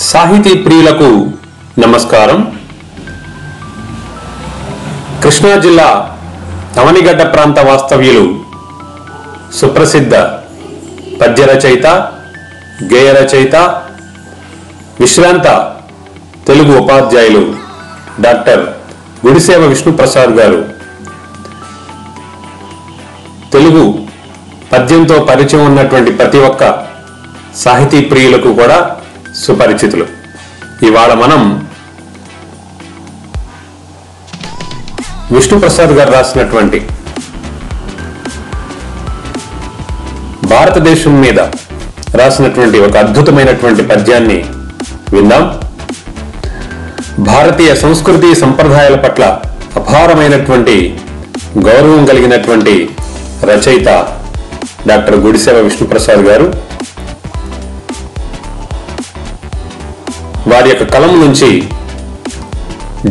సాహితీ ప్రియులకు నమస్కారం. కృష్ణా జిల్లా అవనిగడ్డ ప్రాంత వాస్తవ్యులు సుప్రసిద్ధ పద్య రచయిత, గేయ రచయిత, విశ్రాంత తెలుగు ఉపాధ్యాయులు డాక్టర్ గుడిసేవ విష్ణుప్రసాద్ గారు తెలుగు పద్యంతో పరిచయం ఉన్నటువంటి ప్రతి ఒక్క సాహితీ ప్రియులకు కూడా సుపరిచితులు. ఇవాళ మనం విష్ణుప్రసాద్ గారు రాసినటువంటి భారతదేశం మీద రాసినటువంటి ఒక అద్భుతమైనటువంటి పద్యాన్ని విందాం. భారతీయ సంస్కృతి సంప్రదాయాల పట్ల అపారమైనటువంటి గౌరవం కలిగినటువంటి రచయిత డాక్టర్ గుడిసేవ విష్ణుప్రసాద్ గారు వారి యొక్క కలం నుంచి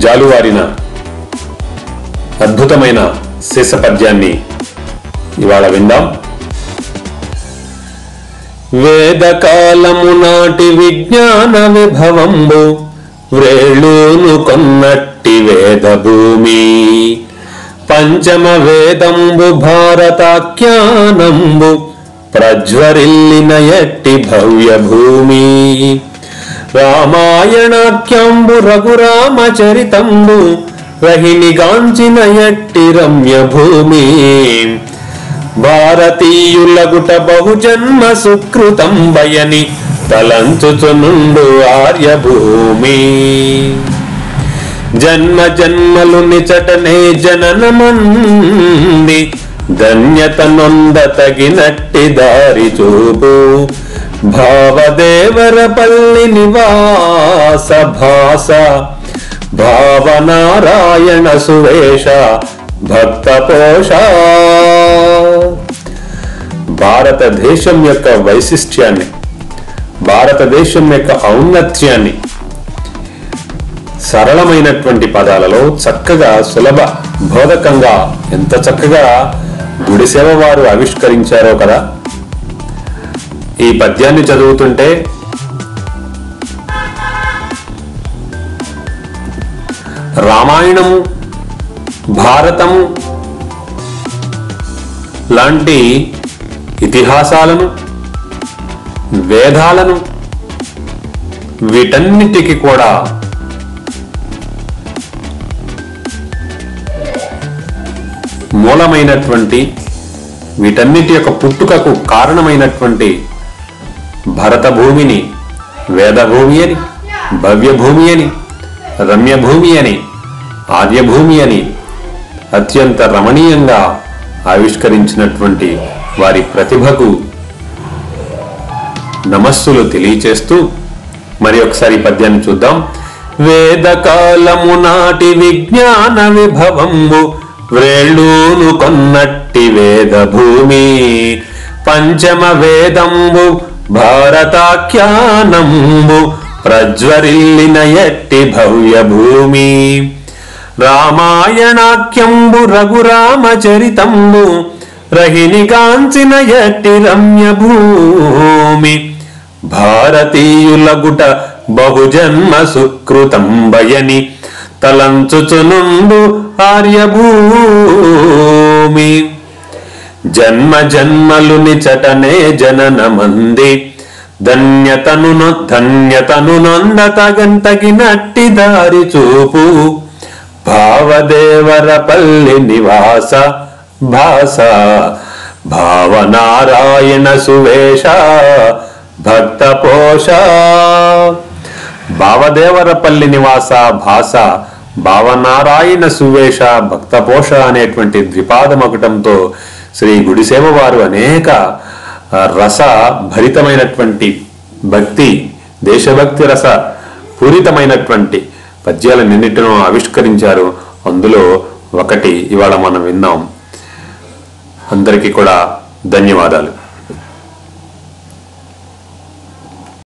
జాలువారిన అద్భుతమైన శీర్ష పద్యాన్ని ఇవాళ విందాం. వేదకాలము నాటి విజ్ఞాన విభవంబు వ్రేళూను కొన్నట్టి వేద భూమి, పంచమ వేదంబు భారతాఖ్యానంబు ప్రజ్వరిల్లిన ఎట్టి భవ్య భూమి, రామాయణాఖ్యాంబు రఘురామచరితంబు రహినిగాంచిన ఎట్టి రమ్య భూమి, భారతీయులగుట బహుజన్మ సుకృతం బయని తలంచుచునుండు ఆర్యభూమి, జన్మ జన్మలు నిచటనే జననమంది ధన్యత నొంద తగినట్టి దారి చూపు, భావదేవరపల్లి నివాస భాస భావనారాయణ సువేష భక్త పోష. భారతదేశం యొక్క వైశిష్ట్యాన్ని, భారతదేశం యొక్క ఔన్నత్యాన్ని సరళమైనటువంటి పదాలలో చక్కగా సులభ బోధకంగా ఎంత చక్కగా గుడిసేవ వారు ఆవిష్కరించారో కదా. ఈ పద్యాన్ని చదువుతుంటే రామాయణము, భారతము లాంటి ఇతిహాసాలను, వేదాలను, వీటన్నిటికీ కూడా మూలమైనటువంటి, వీటన్నిటి యొక్క పుట్టుకకు కారణమైనటువంటి భరత భూమిని వేదభూమి అని, భవ్యభూమి అని, రమ్యభూమి అని, ఆర్యభూమి అని అత్యంత రమణీయంగా ఆవిష్కరించినటువంటి వారి ప్రతిభకు నమస్సులు తెలియచేస్తూ మరి ఒకసారి పద్యాన్ని చూద్దాం. వేదకాలము నాటి విజ్ఞాన విభవంబు వ్రేళూను కొన్నట్టి వేద భూమి, పంచమ వేదంబు భారతాఖ్యానంబు ప్రజ్వరిల్లిన ఎట్టి భవ్య భూమి, రామాయణాఖ్యంబు రఘురామచరితంబు రహినిగాంచిన ఎట్టి రమ్య భూమి, భారతీయులగుట బహుజన్మ సుకృతం బయని తలంచుచునుండు ఆర్యభూమి, జన్మ జన్మలు నిచటనే జననమంది ధన్యతను నొంద తగినట్టి దారి చూపు, భావదేవరపల్లి నివాస భాస భావనారాయణ సువేష భక్త పోష. భావదేవరపల్లి నివాస భాస భావనారాయణ సువేష భక్త పోష అనేటువంటి ద్విపాదమకుటంతో శ్రీ గుడిసేవ వారు అనేక రస భరితమైనటువంటి భక్తి, దేశభక్తి రస పూరితమైనటువంటి పద్యాలన్నింటినూ ఆవిష్కరించారు. అందులో ఒకటి ఇవాళ మనం విన్నాం. అందరికీ కూడా ధన్యవాదాలు.